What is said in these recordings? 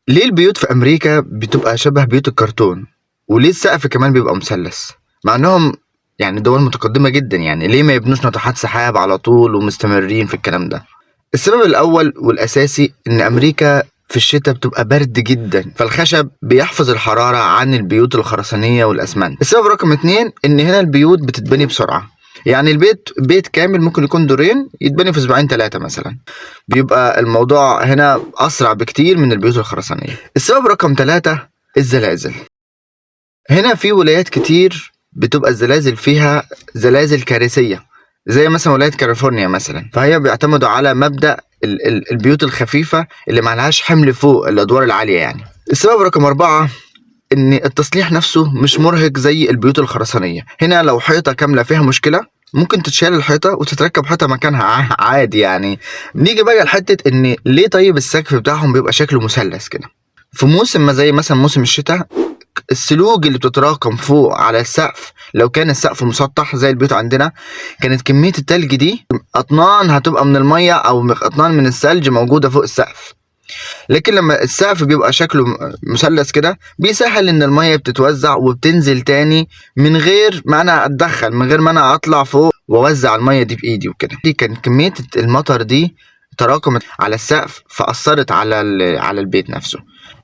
ليه البيوت في أمريكا بتبقى شبه بيوت الكرتون؟ وليه السقف كمان بيبقى مثلث؟ مع إنهم يعني دول متقدمة جدًا، يعني ليه ما يبنوش ناطحات سحاب على طول ومستمرين في الكلام ده؟ السبب الأول والأساسي إن أمريكا في الشتا بتبقى برد جدًا، فالخشب بيحفظ الحرارة عن البيوت الخرسانية والأسمنت. السبب رقم 2 إن هنا البيوت بتتبني بسرعة، يعني بيت كامل ممكن يكون دورين يتبني في أسبوعين 3 مثلًا. بيبقى الموضوع هنا أسرع بكتير من البيوت الخرسانية. السبب رقم 3 الزلازل. هنا في ولايات كتير بتبقى الزلازل فيها زلازل كارثية، زي مثلا ولاية كاليفورنيا مثلا، فهي بيعتمدوا على مبدأ البيوت الخفيفة اللي معلهاش حمل فوق الأدوار العالية يعني. السبب رقم 4 إن التصليح نفسه مش مرهق زي البيوت الخرسانية. هنا لو حيطة كاملة فيها مشكلة ممكن تتشال الحيطة وتتركب حيطة مكانها عادي يعني. نيجي بقى لحتة إن ليه طيب السقف بتاعهم بيبقى شكله مثلث كده. في موسم ما زي مثلا موسم الشتاء، السلوج اللي بتتراكم فوق على السقف، لو كان السقف مسطح زي البيوت عندنا، كانت كمية التلج دي أطنان هتبقى من المية أو أطنان من الثلج موجودة فوق السقف. لكن لما السقف بيبقى شكله مثلث كده بيسهل ان المية بتتوزع وبتنزل تاني من غير ما انا اتدخل، من غير ما انا اطلع فوق واوزع المية دي بايدي وكده. دي كان كمية المطر دي تراكمت على السقف فأثرت على البيت نفسه.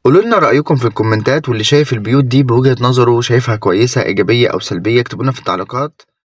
قولوا لنا رأيكم في الكومنتات، واللي شايف البيوت دي بوجهة نظره شايفها كويسة إيجابية أو سلبية اكتبوا لنا في التعليقات.